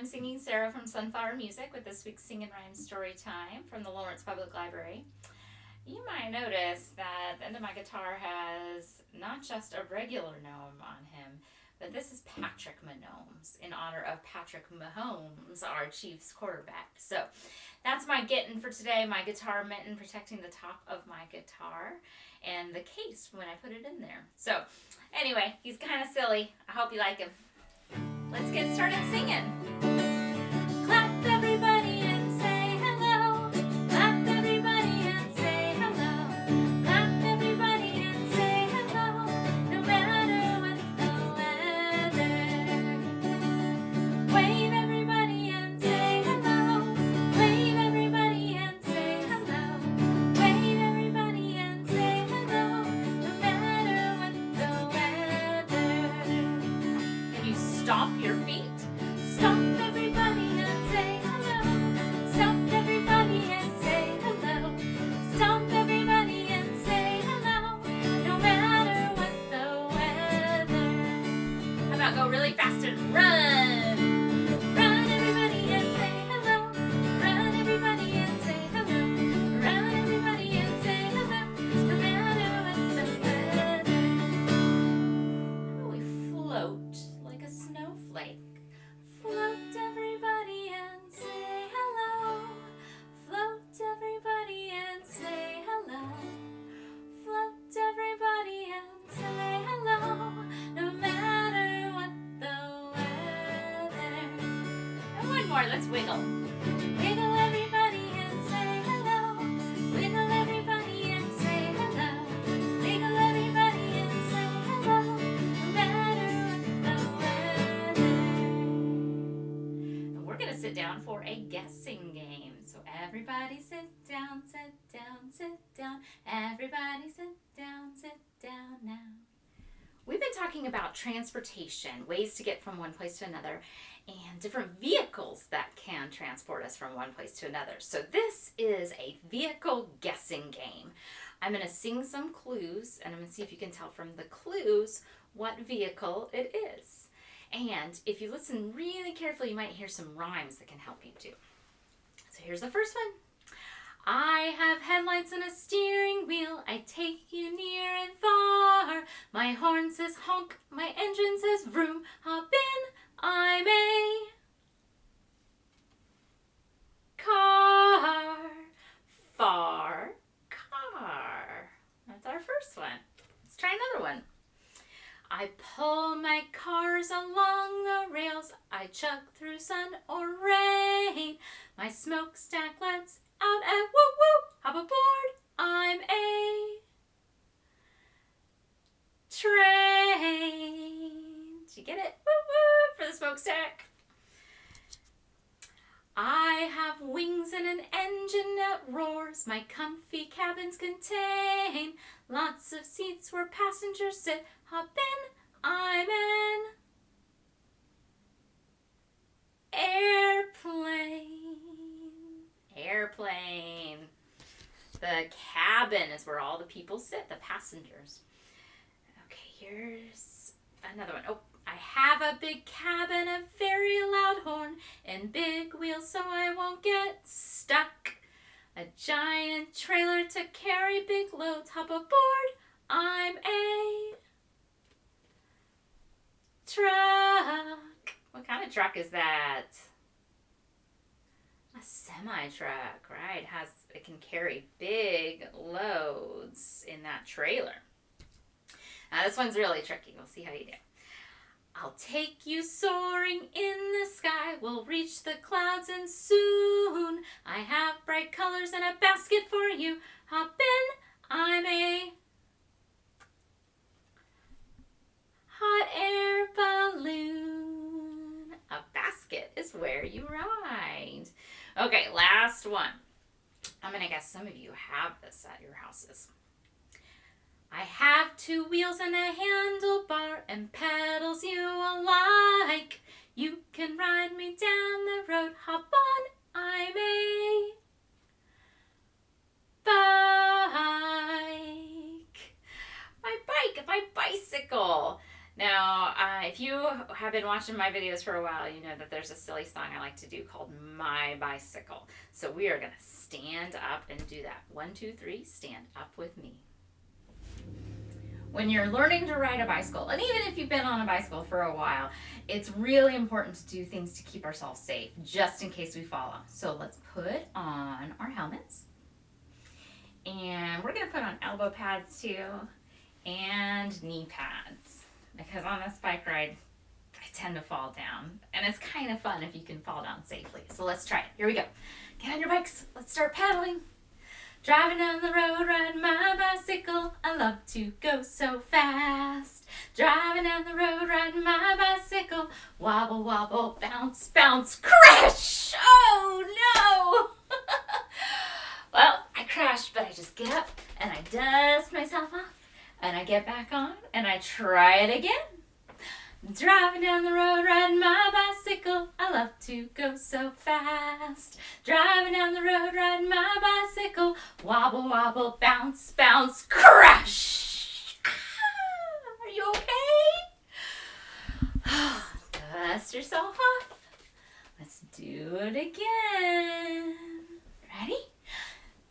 I'm singing Sarah from Sunflower Music with this week's Sing and Rhyme Storytime from the Lawrence Public Library. You might notice that the end of my guitar has not just a regular gnome on him, but this is Patrick Mahomes in honor of Patrick Mahomes, our Chiefs quarterback. So that's my getting for today, my guitar mitten protecting the top of my guitar and the case when I put it in there. So anyway, he's kind of silly. I hope you like him. Let's get started singing. Clap everybody and say hello. Clap everybody and say hello. Clap everybody and say hello. No matter what the weather. Wave everybody and say hello. Wave everybody and say hello. Wave everybody and say hello. No matter what the weather. Can you stomp your feet? Stomp everybody and say hello. Stomp everybody and say hello. Stomp everybody and say hello. No matter what the weather. How about go really fast and run? Run everybody and say hello. Run everybody and say hello. Run everybody and say hello. No matter what the weather. How about we float like a snowflake? Float everybody and say hello. Float everybody and say hello. Float everybody and say hello. No matter what the weather. And one more, let's wiggle. Wiggle everybody and say hello. Wiggle everybody and say hello. Wiggle everybody and say hello. No matter what the weather. And we're going to sit down for a guessing game. So everybody sit down, sit down, sit down. Everybody sit down now. We've been talking about transportation, ways to get from one place to another, and different vehicles that can transport us from one place to another. So this is a vehicle guessing game. I'm going to sing some clues, and I'm going to see if you can tell from the clues what vehicle it is. And if you listen really carefully, you might hear some rhymes that can help you too. So here's the first one. I have headlights and a steering wheel. I take you near and far. My horn says honk, my engine says vroom. Hop in, I'm a car. Far car. That's our first one. Let's try another one. I pull my cars along the rails. I chug through sun or rain. My smokestack lets out a woo woo. Hop aboard, I'm a train. Did you get it? Woo woo for the smokestack. I have wings and an engine that roars. My comfy cabins contain lots of seats where passengers sit. Hop in, I'm an airplane. Airplane. The cabin is where all the people sit, the passengers. Okay, here's another one. Oh, I have a big cabin, a very loud horn, and big wheels so I won't get stuck. A giant trailer to carry big loads. Hop aboard, I'm a truck. What kind of truck is that? A semi-truck, right? It can carry big loads in that trailer. Now this one's really tricky. We'll see how you do. I'll take you soaring in the sky. We'll reach the clouds and soon. I have bright colors and a basket for you. Hop in, I'm a hot air balloon. A basket is where you ride. Okay, last one. I'm going to guess some of you have this at your houses. I have two wheels and a handlebar and pedals you alike. You can ride me down the road. Hop on, I'm a bike. My bicycle. Now, Now, if you have been watching my videos for a while, you know that there's a silly song I like to do called My Bicycle. So we are going to stand up and do that. 1, 2, 3, stand up with me. When you're learning to ride a bicycle, and even if you've been on a bicycle for a while, it's really important to do things to keep ourselves safe, just in case we fall off. So let's put on our helmets. And we're going to put on elbow pads too, and knee pads. Because on this bike ride, I tend to fall down. And it's kind of fun if you can fall down safely. So let's try it. Here we go. Get on your bikes. Let's start pedaling. Driving down the road, riding my bicycle. I love to go so fast. Driving down the road, riding my bicycle. Wobble, wobble, bounce, bounce, crash! Oh no! Well, I crashed, but I just get up and I dust myself off. And I get back on and I try it again. Driving down the road, riding my bicycle. I love to go so fast. Driving down the road, riding my bicycle. Wobble, wobble, bounce, bounce, crash! Are you okay? Dust yourself off. Let's do it again. Ready?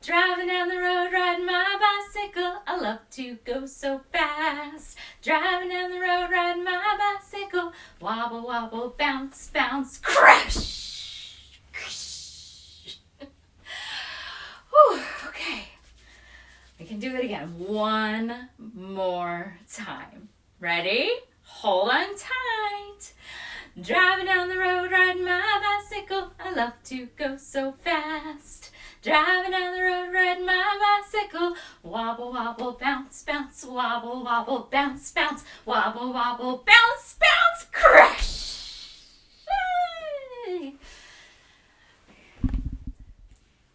Driving down the road, riding my bicycle. I love to go so fast. Driving down the road, riding my bicycle. Wobble, wobble, bounce, bounce, crash! Whew, okay. We can do it again. One more time. Ready? Hold on tight. Driving down the road, riding my bicycle. I love to go so fast. Driving down the road, riding my bicycle. Wobble, wobble, bounce, bounce. Wobble, wobble, bounce, bounce. Wobble, wobble, bounce, bounce. Crash! Hey.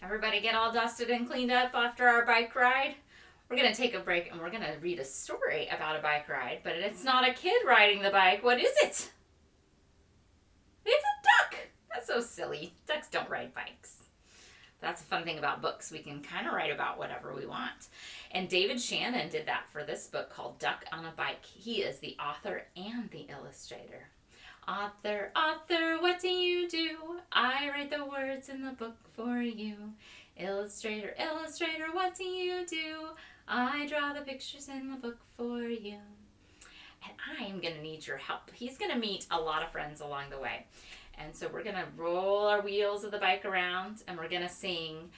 Everybody get all dusted and cleaned up after our bike ride? We're going to take a break and we're going to read a story about a bike ride. But it's not a kid riding the bike. What is it? It's a duck. That's so silly. Ducks don't ride bikes. That's a fun thing about books. We can kind of write about whatever we want. And David Shannon did that for this book called Duck on a Bike. He is the author and the illustrator. Author, author, what do you do? I write the words in the book for you. Illustrator, illustrator, what do you do? I draw the pictures in the book for you. And I am going to need your help. He's going to meet a lot of friends along the way. And so we're going to roll our wheels of the bike around and we're going to sing,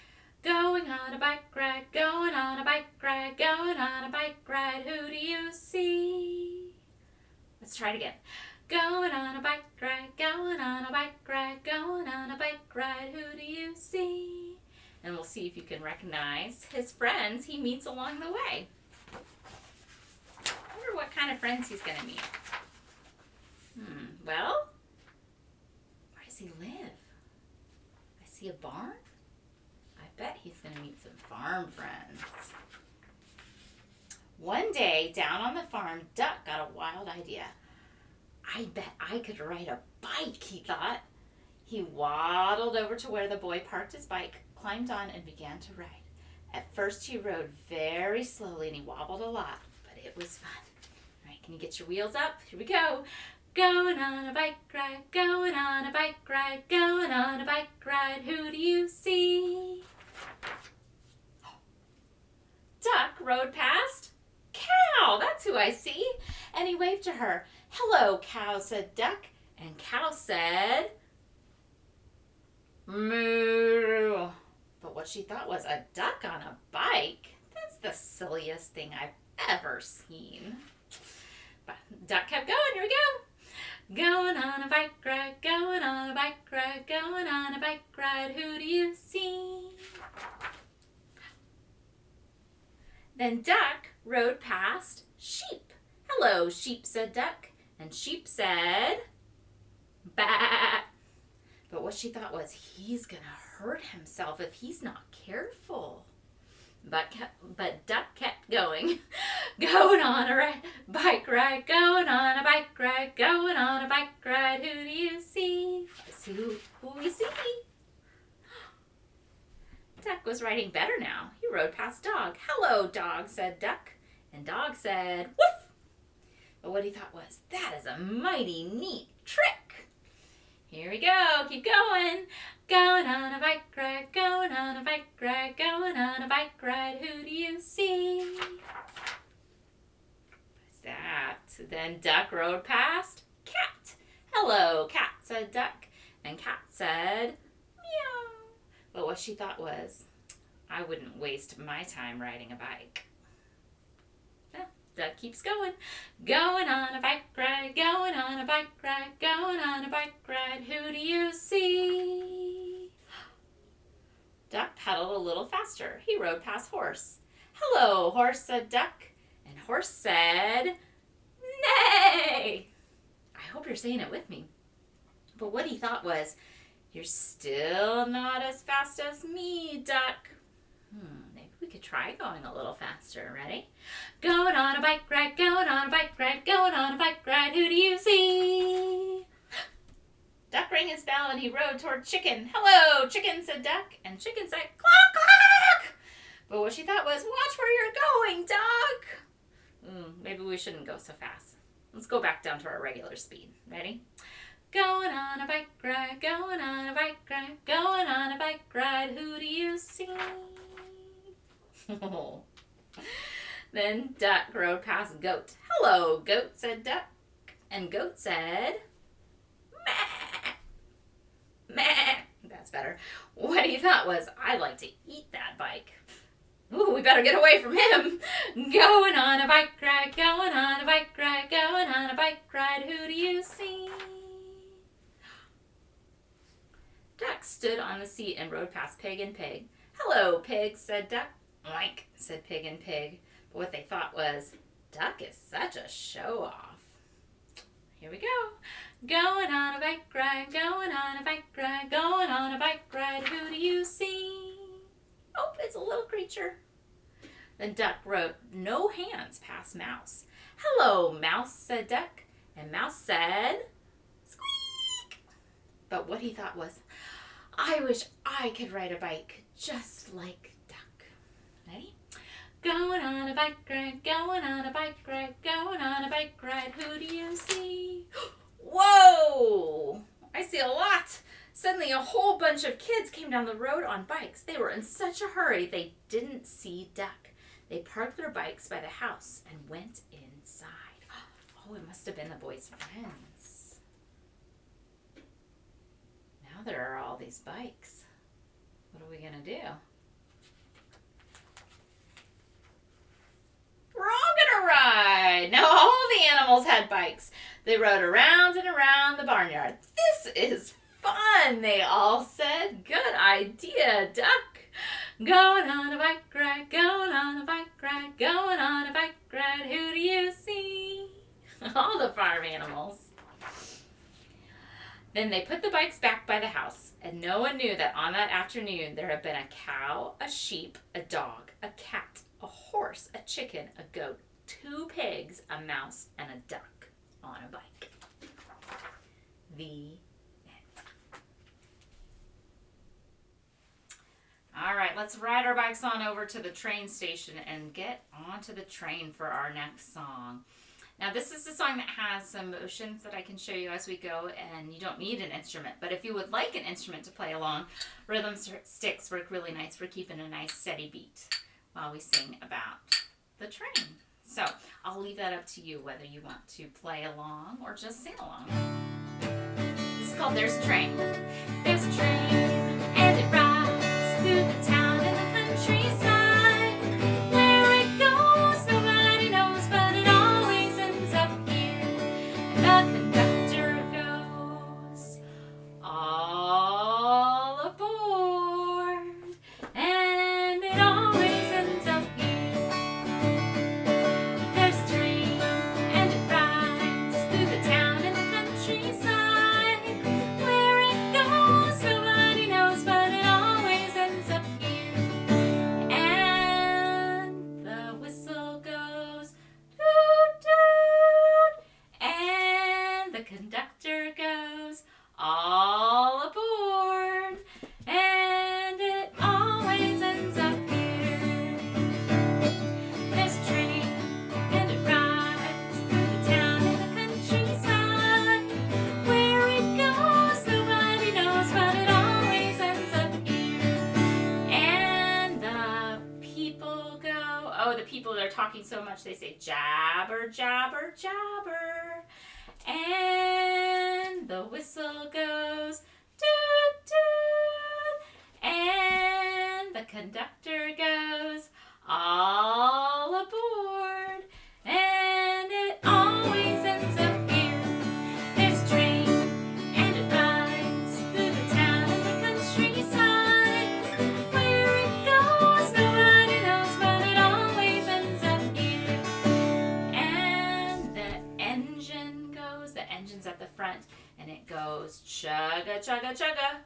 going on a bike ride, going on a bike ride, going on a bike ride, who do you see? Let's try it again. Going on a bike ride, going on a bike ride, going on a bike ride, who do you see? And we'll see if you can recognize his friends he meets along the way. I wonder what kind of friends he's going to meet. Well, where does he live? I see a barn. I bet he's going to meet some farm friends. One day, down on the farm, Duck got a wild idea. I bet I could ride a bike, he thought. He waddled over to where the boy parked his bike, climbed on, and began to ride. At first, he rode very slowly, and he wobbled a lot, but it was fun. All right, can you get your wheels up? Here we go. Going on a bike ride, going on a bike ride, going on a bike ride, who do you see? Duck rode past. Cow, that's who I see. And he waved to her. Hello, Cow, said Duck. And Cow said, moo. But what she thought was a duck on a bike. That's the silliest thing I've ever seen. But Duck kept going. Here we go. Going on a bike ride, going on a bike ride, going on a bike ride, who do you see? Then Duck rode past Sheep. Hello, Sheep, said Duck. And Sheep said, bah. But what she thought was, he's going to hurt himself if he's not careful. But Duck kept going. Going on a bike ride, going on a bike ride, going on a bike ride, who do you see? Let's see who we see. Duck was riding better now. He rode past Dog. Hello, Dog, said Duck. And Dog said, woof. But what he thought was, that is a mighty neat trick. Here we go. Keep going. Going on a bike ride, going on a bike ride, going on a bike ride. Who do you see? What's that? Then Duck rode past Cat. Hello, Cat, said Duck. And Cat said, meow. But what she thought was, I wouldn't waste my time riding a bike. Duck keeps going. Going on a bike ride, going on a bike ride, going on a bike ride. Who do you see? Duck pedaled a little faster. He rode past Horse. Hello, Horse, said Duck. And Horse said, neigh. I hope you're saying it with me. But what he thought was, you're still not as fast as me, Duck. Maybe we could try going a little faster. Ready? Going on a bike ride, going on a bike ride, going on a bike ride. Who do you see? Duck rang his bell and he rode toward Chicken. Hello, Chicken, said Duck. And Chicken said, clock, clock. But what she thought was, watch where you're going, Duck. Maybe we shouldn't go so fast. Let's go back down to our regular speed. Ready? Going on a bike ride, going on a bike ride, going on a bike ride. Who do you see? Then Duck rode past Goat. Hello, Goat, said Duck. And Goat said, meh, meh. That's better. What he thought was, I'd like to eat that bike. Ooh, we better get away from him. Going on a bike ride, going on a bike ride, going on a bike ride. Who do you see? Duck stood on the seat and rode past Pig and Pig. Hello, Pig, said Duck. Oink, said Pig and Pig. But what they thought was, Duck is such a show-off. Here we go. Going on a bike ride, going on a bike ride, going on a bike ride. Who do you see? Oh, it's a little creature. Then Duck rode no hands past Mouse. Hello, Mouse, said Duck. And Mouse said, squeak. But what he thought was, I wish I could ride a bike just like Duck. Ready? Going on a bike ride, going on a bike ride, going on a bike ride. Who do you see? Whoa! I see a lot. Suddenly a whole bunch of kids came down the road on bikes. They were in such a hurry they didn't see Duck. They parked their bikes by the house and went inside. Oh, it must have been the boys' friends. Now there are all these bikes. What are we going to do? We're all going to ride. Now all the animals had bikes. They rode around and around the barnyard. This is fun, they all said. Good idea, Duck. Going on a bike ride, going on a bike ride, going on a bike ride. Who do you see? All the farm animals. Then they put the bikes back by the house, and no one knew that on that afternoon there had been a cow, a sheep, a dog, a cat, a horse, a chicken, a goat, 2 pigs, a mouse, and a duck on a bike. The All right, let's ride our bikes on over to the train station and get onto the train for our next song. Now, this is a song that has some motions that I can show you as we go, and you don't need an instrument. But if you would like an instrument to play along, rhythm sticks work really nice for keeping a nice steady beat while we sing about the train. So I'll leave that up to you whether you want to play along or just sing along. This is called There's a Train. There's a train, and it rides through the town and the countryside. Where it goes, nobody knows, but it always ends up here. And the conductor goes, all aboard, and it always ends up here. There's a train, and it rides through the town and the countryside. Where it goes, nobody knows, but it always ends up here. Oh, the people that are talking so much, they say jabber, jabber, jabber. And the whistle goes toot, toot. And the conductor goes all aboard. And it always ends up here. There's a train and it rides through the town and the countryside. Where it goes, nobody knows, but it always ends up here. And the engine goes, the engine's at the front, and it goes chugga, chugga, chugga.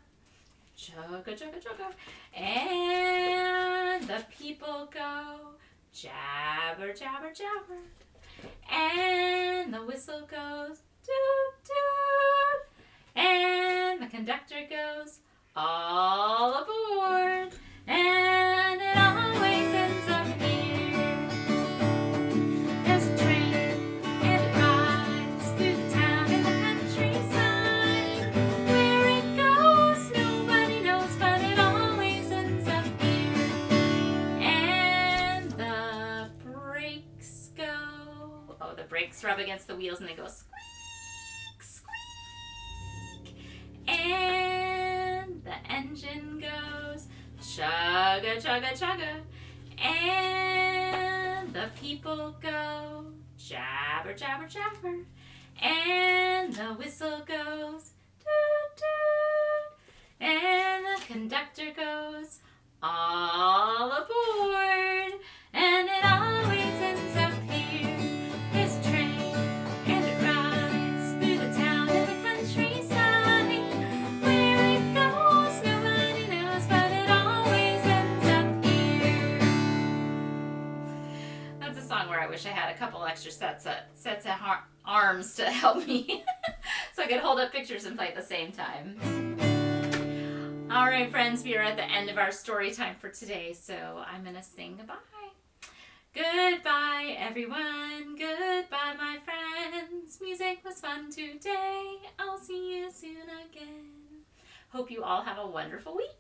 Chugga, chugga, chugga. And the people go jabber, jabber, jabber. And the whistle goes toot, toot. And the conductor goes all aboard. And it always ends up here. There's a train and it rides through the town and the countryside. Where it goes, nobody knows, but it always ends up here. And the brakes go. Oh, the brakes rub against the wheels and they go squeak, squeak. And the engine goes chugga, chugga, chugga. And the people go jabber, jabber, jabber. And the whistle goes toot, toot. And the conductor goes all aboard. And it always ends up here. There's a train and it rides through the town and the countryside. Where it goes, nobody knows, but it always ends up here. That's a song where I wish I had a couple extra sets of arms to help me so I could hold up pictures and play at the same time. All right, friends, we are at the end of our story time for today, so I'm going to sing goodbye. Goodbye, everyone. Goodbye, my friends. Music was fun today. I'll see you soon again. Hope you all have a wonderful week.